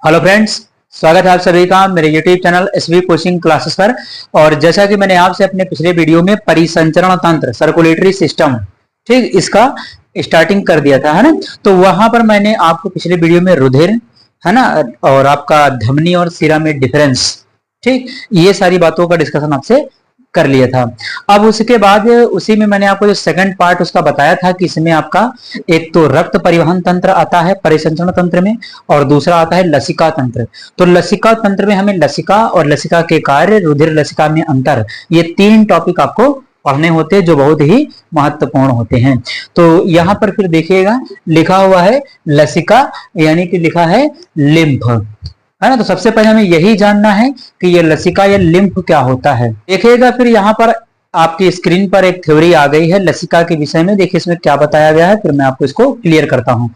Hello friends, स्वागत है आप सभी का मेरे YouTube channel SV coaching classes पर। और जैसा कि मैंने आपसे अपने पिछले वीडियो में परिसंचरण तंत्र सर्कुलेटरी सिस्टम, ठीक, इसका स्टार्टिंग कर दिया था, है ना। तो वहां पर मैंने आपको पिछले वीडियो में रुधिर, है ना, और आपका धमनी और सिरा में डिफरेंस, ठीक, ये सारी बातों का डिस्कशन आपसे कर लिया था। अब उसके बाद उसी में मैंने आपको जो सेकंड पार्ट उसका बताया था कि इसमें आपका एक तो रक्त परिवहन तंत्र आता है परिसंचरण तंत्र में, और दूसरा आता है लसिका तंत्र। तो लसिका तंत्र में हमें लसिका और लसिका के कार्य, रुधिर लसिका में अंतर, ये तीन टॉपिक आपको पढ़ने होते हैं जो बहुत ही महत्वपूर्ण होते हैं। तो यहां पर फिर देखिएगा लिखा हुआ है लसिका, यानी कि लिखा है लिम्फ, है ना। तो सबसे पहले हमें यही जानना है कि ये लसिका या लिम्फ क्या होता है। देखिएगा फिर यहाँ पर आपकी स्क्रीन पर एक थ्योरी आ गई है लसिका के विषय में। देखिए इसमें क्या बताया गया है, फिर मैं आपको इसको क्लियर करता हूं।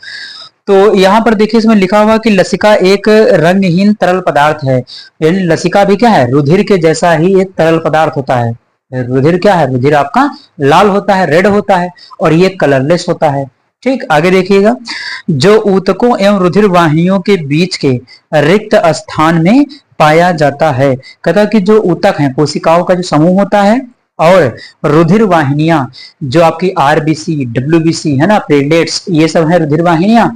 तो यहाँ पर देखिए इसमें लिखा हुआ कि लसिका एक रंगहीन तरल पदार्थ है। यानी लसिका भी क्या है, रुधिर के जैसा ही एक तरल पदार्थ होता है। रुधिर क्या है, रुधिर आपका लाल होता है, रेड होता है, और ये कलरलेस होता है। ठीक, आगे देखिएगा, जो ऊतकों एवं रुधिर वाहिनियों के बीच के रिक्त स्थान में पाया जाता है। कहता कि जो ऊतक है, कोशिकाओं का जो समूह होता है, और रुधिर वाहिनियां जो आपकी आरबीसी, डब्ल्यूबीसी, है ना, प्लेटलेट्स, ये सब है रुधिर वाहिनियां,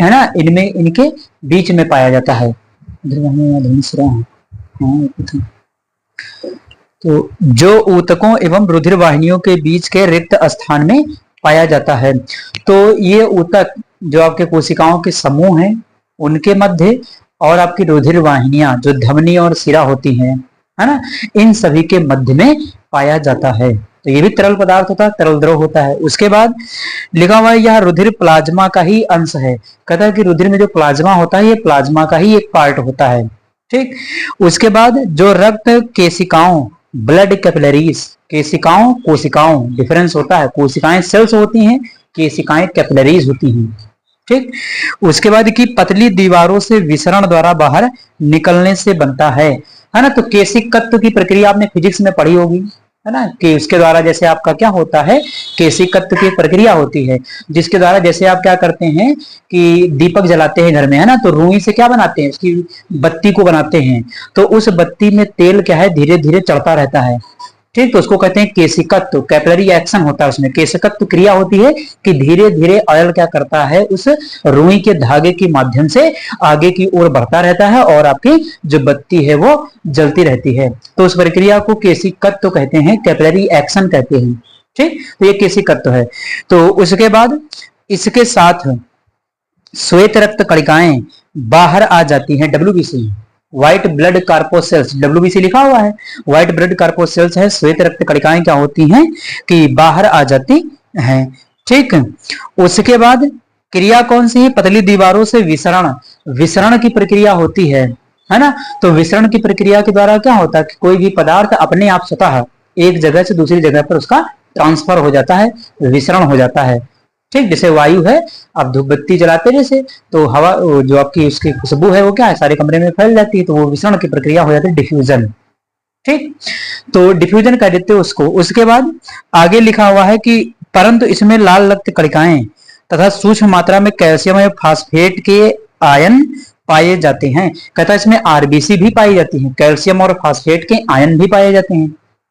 है ना, इनमें इनके बीच में पाया जाता है। रुधिर वाहिनियां, तो जो ऊतकों एवं रुधिर वाहिनियों के बीच के रिक्त स्थान में पाया जाता है। तो ये ऊतक जो आपके कोशिकाओं के समूह हैं उनके मध्य, और आपकी रुधिर वाहिनियां जो धमनी और सिरा होती हैं, है ना, इन सभी के मध्य में पाया जाता है। तो ये भी तरल पदार्थ होता है, तरल द्रव होता है। उसके बाद लिखा हुआ है यह रुधिर प्लाज्मा का ही अंश है। कहता है कि रुधिर में जो प्लाज्मा होता है ये प्लाज्मा का ही एक पार्ट होता है। ठीक, उसके बाद जो रक्त केशिकाओं, ब्लड कैपिलरीज, केशिकाओं कोशिकाओं डिफरेंस होता है, कोशिकाएं सेल्स होती हैं, केशिकाएं कैपिलरीज होती हैं। ठीक, उसके बाद की पतली दीवारों से विसरण द्वारा बाहर निकलने से बनता है ना। तो केशिकत्व की प्रक्रिया आपने फिजिक्स में पढ़ी होगी, है ना, कि उसके द्वारा जैसे आपका क्या होता है, केशिकत्व की प्रक्रिया होती है, जिसके द्वारा जैसे आप क्या करते हैं कि दीपक जलाते हैं घर में, है ना, तो रुई से क्या बनाते हैं, उसकी बत्ती को बनाते हैं। तो उस बत्ती में तेल क्या है, धीरे धीरे चढ़ता रहता है। ठीक, तो उसको कहते हैं केशिकत्व, कैपिलरी एक्शन होता है उसमें। केशिकत्व क्रिया होती है कि धीरे धीरे ऑयल क्या करता है, उस रुई के धागे के माध्यम से आगे की ओर बढ़ता रहता है, और आपकी जो बत्ती है वो जलती रहती है। तो उस प्रक्रिया को केशिकत्व कहते हैं, कैपिलरी एक्शन कहते हैं। ठीक, तो ये केशिकत्व है। तो उसके बाद इसके साथ श्वेत रक्त कणिकाएं बाहर आ जाती हैं, डब्ल्यूबीसी, व्हाइट ब्लड कार्पोसेल्स, डब्ल्यूबीसी लिखा हुआ है, व्हाइट ब्लड कार्पोसेल्स है, श्वेत रक्त कणिकाएं क्या होती हैं कि बाहर आ जाती हैं। ठीक, उसके बाद क्रिया कौन सी है, पतली दीवारों से विसरण, विसरण की प्रक्रिया होती है ना। तो विसरण की प्रक्रिया के द्वारा क्या होता है कि कोई भी पदार्थ अपने आप स्वतः एक जगह से दूसरी जगह पर उसका ट्रांसफर हो जाता है, विसरण हो जाता है। ठीक, जैसे वायु है, आप धूप बत्ती जलाते जैसे, तो हवा जो आपकी उसकी खुशबू है वो क्या है, सारे कमरे में फैल जाती है, तो वो विसरण की प्रक्रिया हो जाती है, डिफ्यूजन। ठीक, तो डिफ्यूजन कह देते हैं उसको। उसके बाद आगे लिखा हुआ है कि परंतु इसमें लाल रक्त कणिकाएं तथा सूक्ष्म मात्रा में कैल्शियम या फास्फेट के आयन पाए जाते हैं। कहता है इसमें आरबीसी भी पाई जाती है, कैल्शियम और फास्फेट के आयन भी पाए जाते हैं।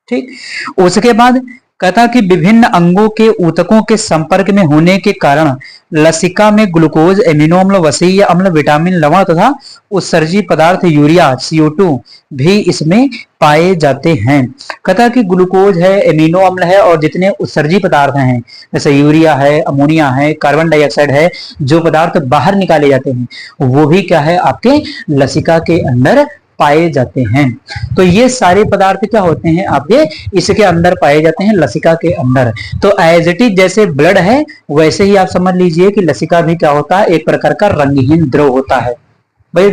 ठीक, उसके बाद कहता कि विभिन्न अंगों के ऊतकों के संपर्क में होने के कारण लसिका में ग्लूकोज, एमिनो अम्ल, वसीय अम्ल, विटामिन, लवण तथा उत्सर्जी पदार्थ यूरिया CO2 भी इसमें पाए जाते हैं। कहता कि ग्लूकोज है, एमिनो अम्ल है, और जितने उत्सर्जी पदार्थ हैं जैसे यूरिया है, अमोनिया है, कार्बन डाइऑक्साइड है, जो पदार्थ बाहर निकाले जाते हैं वो भी क्या है आपके लसिका के अंदर पाए जाते हैं। तो ये सारे पदार्थ क्या होते हैं आपके इसके अंदर पाए जाते हैं, लसिका के अंदर। तो एज इट इज जैसे ब्लड है वैसे ही आप समझ लीजिए कि लसिका भी क्या होता है, एक प्रकार का रंगहीन द्रव होता है। भाई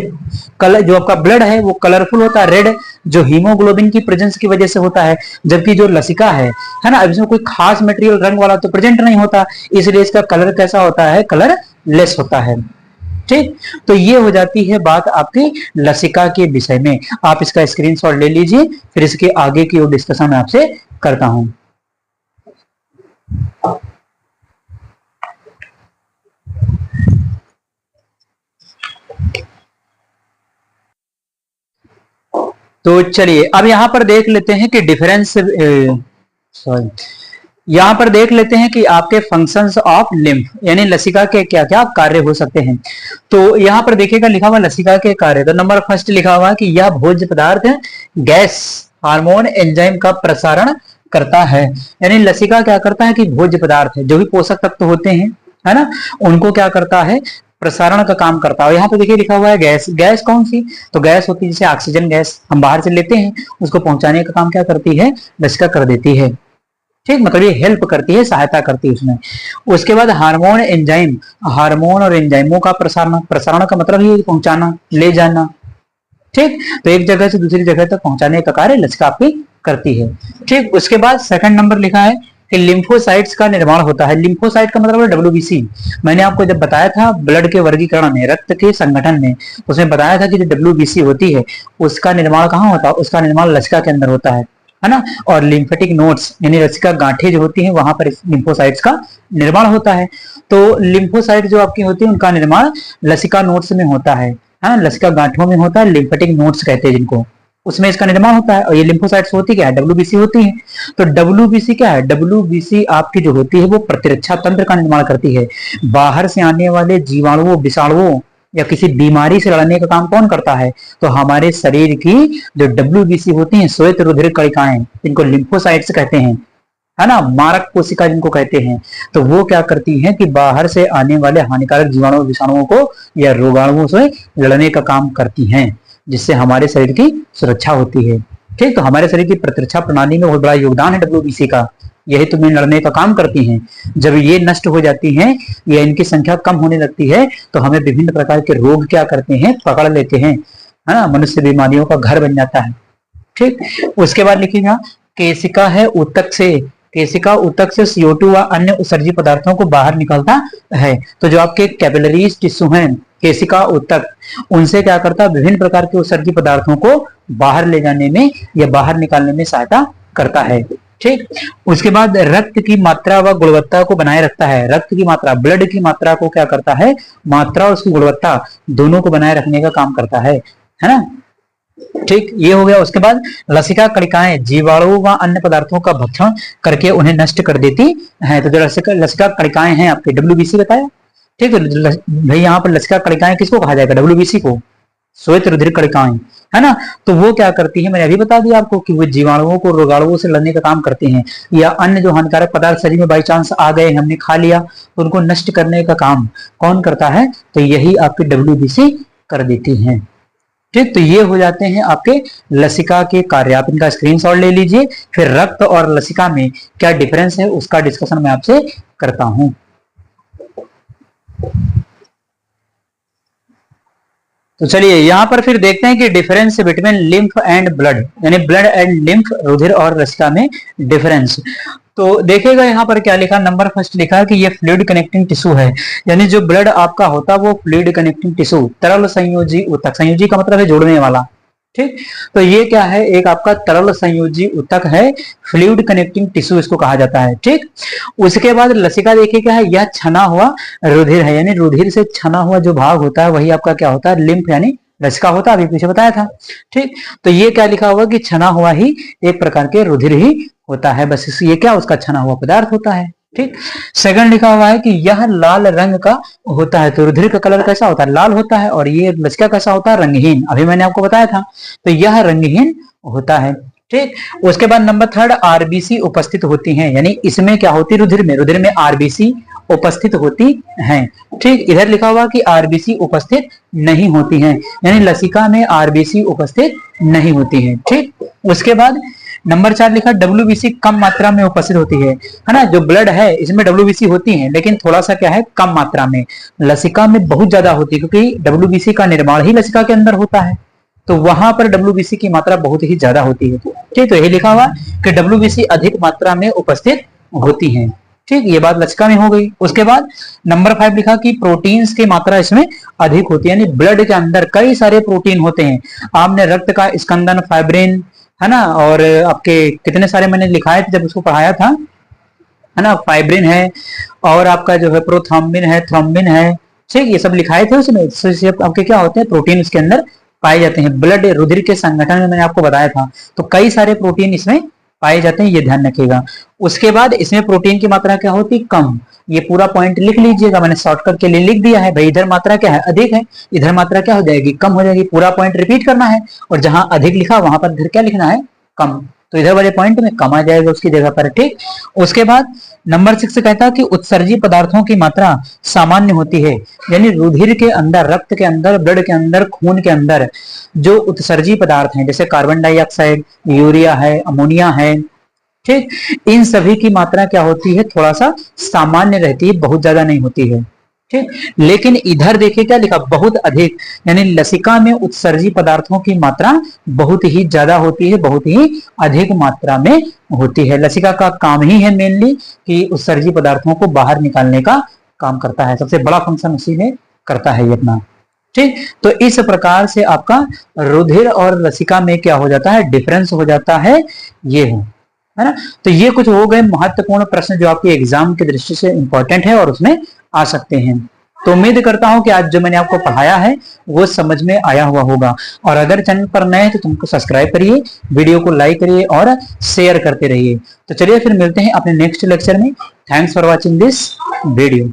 कलर जो आपका ब्लड है वो कलरफुल होता है, रेड, जो हीमोग्लोबिन की प्रेजेंस की वजह से होता है। जबकि जो लसिका है ना, इसमें कोई खास मटेरियल रंग वाला तो प्रेजेंट नहीं होता, इसलिए इसका कलर कैसा होता है, कलर लेस होता है। ठीक, तो ये हो जाती है बात आपकी लसिका के विषय में। आप इसका स्क्रीनशॉट ले लीजिए, फिर इसके आगे की डिस्कशन मैं आपसे करता हूं। तो चलिए अब यहाँ पर देख लेते हैं कि डिफरेंस, सॉरी, यहाँ पर देख लेते हैं कि आपके फंक्शंस ऑफ लिम्फ यानी लसिका के क्या क्या कार्य हो सकते हैं। तो यहाँ पर देखिएगा लिखा हुआ लसिका के कार्य, तो नंबर फर्स्ट लिखा हुआ है कि यह भोज्य पदार्थ गैस हार्मोन एंजाइम का प्रसारण करता है। यानी लसिका क्या करता है कि भोज्य पदार्थ है, जो भी पोषक तत्व होते हैं, है ना, उनको क्या करता है, प्रसारण का काम करता है। यहाँ पे देखिए लिखा हुआ है गैस, गैस कौन सी, तो गैस होती है जैसे ऑक्सीजन गैस हम बाहर से लेते हैं, उसको पहुंचाने का काम क्या करती है, लसिका कर देती है। ठीक, मतलब ये हेल्प करती है, सहायता करती है उसमें। उसके बाद हार्मोन एंजाइम, हार्मोन और एंजाइमों का प्रसारण, प्रसारण का मतलब ये पहुंचाना, ले जाना। ठीक, तो एक जगह से दूसरी जगह तक पहुंचाने का कार्य लसिका आपकी करती है। ठीक, उसके बाद सेकंड नंबर लिखा है कि लिम्फोसाइट्स का निर्माण होता है। लिम्फोसाइट का मतलब है डब्ल्यूबीसी। मैंने आपको जब बताया था ब्लड के वर्गीकरण में, रक्त के संगठन में, उसमें बताया था कि जो डब्ल्यूबीसी होती है उसका निर्माण कहाँ होता है, उसका निर्माण लसिका के अंदर होता है ना। और लिम्फेटिक नोड्स यानी लसिका गांठें जो होती हैं वहां पर लिम्फोसाइट्स का निर्माण होता है। तो लिम्फोसाइट जो आपकी होती है उनका निर्माण लसिका नोड्स में होता है, हाँ, लसिका गांठों में होता है, लिम्फेटिक नोड्स कहते हैं जिनको, उसमें इसका निर्माण होता है। और ये लिम्फोसाइट्स होती क्या है, डब्ल्यूबीसी होती है। तो डब्ल्यूबीसी क्या है, डब्ल्यूबीसी आपकी जो होती है वो प्रतिरक्षा तंत्र का निर्माण करती है। बाहर से आने वाले जीवाणुओं, विषाणुओं या किसी बीमारी से लड़ने का काम कौन करता है, तो हमारे शरीर की जो डब्ल्यूबीसी होती है, श्वेत रुधिर कणिकाएं, जिनको लिम्फोसाइट्स कहते हैं, है ना, मारक कोशिका जिनको कहते हैं, तो वो क्या करती हैं कि बाहर से आने वाले हानिकारक जीवाणु, विषाणुओं को या रोगाणुओं से लड़ने का काम करती हैं, जिससे हमारे शरीर की सुरक्षा होती है। ठीक, तो हमारे शरीर की प्रतिरक्षा प्रणाली में बहुत बड़ा योगदान है डब्ल्यूबीसी का, यही तुम्हें लड़ने का काम करती हैं। जब ये नष्ट हो जाती हैं या इनकी संख्या कम होने लगती है तो हमें विभिन्न प्रकार के रोग क्या करते हैं, पकड़ लेते हैं, है ना, मनुष्य बीमारियों का घर बन जाता है। ठीक, उसके बाद लिखिएगा केशिका है ऊतक से, केशिका ऊतक से CO2 व अन्य उत्सर्जी पदार्थों को बाहर निकलता है। तो जो आपके कैपिलरीज टिश्यू हैं, केशिका ऊतक, उनसे क्या करता है, विभिन्न प्रकार के उत्सर्जी पदार्थों को बाहर ले जाने में या बाहर निकालने में सहायता करता है। ठीक, उसके बाद रक्त की मात्रा व गुणवत्ता को बनाए रखता है। रक्त की मात्रा, ब्लड की मात्रा को क्या करता है, मात्रा और उसकी गुणवत्ता दोनों को बनाए रखने का काम करता है ना। ठीक, ये हो गया। उसके बाद लसिका कणिकाएं जीवाणु व अन्य पदार्थों का भक्षण करके उन्हें नष्ट कर देती हैं। तो जो लसिका कणिकाएं हैं आपके, डब्ल्यूबीसी बताया। ठीक है भाई, यहाँ पर लसिका कणिकाएं किसको कहा जाएगा, डब्ल्यूबीसी को, श्वेत रुधिर कणिकाएं, है ना। तो वो क्या करती है, मैंने अभी बता दिया आपको कि वो जीवाणुओं को, रोगाणुओं से लड़ने का काम करते हैं, या अन्य जो हानिकारक पदार्थ शरीर में बाई चांस आ गए, हमने खा लिया, तो उनको नष्ट करने का काम कौन करता है, तो यही आपकी डब्ल्यूबीसी कर देती है। ठीक, तो ये हो जाते हैं आपके लसिका के कार्य। आप इनका स्क्रीनशॉट ले लीजिए। फिर रक्त और लसिका में क्या डिफरेंस है उसका डिस्कशन मैं आपसे करता हूं। तो चलिए यहां पर फिर देखते हैं कि difference between lymph and blood, यानी ब्लड एंड लिम्फ, रुधिर और लसिका में डिफरेंस। तो देखिएगा यहाँ पर क्या लिखा, नंबर फर्स्ट लिखा है कि ये फ्लूइड कनेक्टिंग टिश्यू है, यानी जो ब्लड आपका होता है वो फ्लूइड कनेक्टिंग टिश्यू, तरल संयोजी ऊतक, संयोजी का मतलब है जोड़ने वाला। ठीक, तो ये क्या है, एक आपका तरल संयोजी ऊतक है, फ्लूइड कनेक्टिंग टिश्यू इसको कहा जाता है। ठीक, उसके बाद लसिका देखिए क्या है, यह छना हुआ रुधिर है, यानी रुधिर से छना हुआ जो भाग होता है वही आपका क्या होता है, लिम्फ यानी लसिका होता है, अभी पीछे बताया था। ठीक, तो ये क्या लिखा हुआ कि छना हुआ ही एक प्रकार के रुधिर ही होता है, बस ये क्या उसका छना हुआ पदार्थ होता है। ठीक, सेकंड लिखा हुआ है कि यह लाल रंग का होता है, तो रुधिर का कलर कैसा होता है, लाल होता है, और ये लसिका कैसा होता है, रंगहीन, अभी मैंने आपको बताया था, तो यह रंगहीन होता है। ठीक, उसके बाद नंबर थर्ड आरबीसी उपस्थित होती हैं, यानी इसमें क्या होती है, रुधिर में आरबीसी उपस्थित होती हैं। ठीक, इधर लिखा हुआ कि आरबीसी उपस्थित नहीं होती हैं, यानी लसिका में आरबीसी उपस्थित नहीं होती हैं। ठीक, उसके बाद नंबर 4 लिखा डब्ल्यूबीसी कम मात्रा में उपस्थित होती है ना। जो ब्लड है इसमें डब्ल्यूबीसी होती है, लेकिन थोड़ा सा क्या है, कम मात्रा में। लसिका में बहुत ज्यादा होती है, क्योंकि डब्ल्यूबीसी का निर्माण ही लसिका के अंदर होता है, तो वहां पर डब्ल्यूबीसी की मात्रा बहुत ही ज्यादा होती है। ठीक, तो यही लिखा हुआ कि डब्ल्यूबीसी अधिक मात्रा में उपस्थित होती है। ठीक, ये बात लसिका में हो गई। उसके बाद नंबर 5 लिखा कि प्रोटीन्स की मात्रा इसमें अधिक होती है, यानी ब्लड के अंदर कई सारे प्रोटीन होते हैं। आपने रक्त का स्कंदन, फाइब्रिन, है ना, और आपके कितने सारे मैंने लिखाए थे जब उसको पढ़ाया था, है ना, फाइब्रिन है, और आपका जो है प्रोथ्रोम्बिन है, थ्रोम्बिन है। ठीक, ये सब लिखाए थे उसमें। आपके क्या होते हैं, प्रोटीन उसके अंदर पाए जाते हैं। ब्लड रुधिर के संगठन में मैंने आपको बताया था, तो कई सारे प्रोटीन इसमें पाए जाते हैं, ये ध्यान रखिएगा। उसके बाद इसमें प्रोटीन की मात्रा क्या होती है, कम। ये पूरा पॉइंट लिख लीजिएगा, मैंने शॉर्टकट के लिए लिख दिया है भाई। इधर मात्रा क्या है, अधिक है, इधर मात्रा क्या हो जाएगी, कम हो जाएगी। पूरा पॉइंट रिपीट करना है, और जहां अधिक लिखा वहां पर इधर क्या लिखना है, कम। तो इधर वाले पॉइंट में कम आ जाएगा उसकी जगह पर, ठीक। उसके बाद नंबर 6 कहता है कि उत्सर्जी पदार्थों की मात्रा सामान्य होती है, यानी रुधिर के अंदर, रक्त के अंदर, ब्लड के अंदर, खून के अंदर जो उत्सर्जी पदार्थ हैं, जैसे कार्बन डाइऑक्साइड, यूरिया है, अमोनिया है, ठीक, इन सभी की मात्रा क्या होती है, थोड़ा सा सामान्य रहती है, बहुत ज्यादा नहीं होती है, ठीक। लेकिन इधर देखिए क्या लिखा, बहुत अधिक, यानी लसिका में उत्सर्जी पदार्थों की मात्रा बहुत ही ज्यादा होती है, बहुत ही अधिक मात्रा में होती है। लसिका का काम ही है मेनली कि उत्सर्जी पदार्थों को बाहर निकालने का काम करता है, सबसे बड़ा फंक्शन उसी में करता है ये अपना, ठीक। तो इस प्रकार से आपका रुधिर और लसिका में क्या हो जाता है, डिफरेंस हो जाता है, ये है ना। तो ये कुछ हो गए महत्वपूर्ण प्रश्न जो आपके एग्जाम की दृष्टि से इंपॉर्टेंट है और उसमें आ सकते हैं। तो उम्मीद करता हूं कि आज जो मैंने आपको पढ़ाया है वो समझ में आया हुआ होगा। और अगर चैनल पर नए हैं तो तुमको सब्सक्राइब करिए, वीडियो को लाइक करिए और शेयर करते रहिए। तो चलिए फिर मिलते हैं अपने नेक्स्ट लेक्चर में। Thanks for watching this video.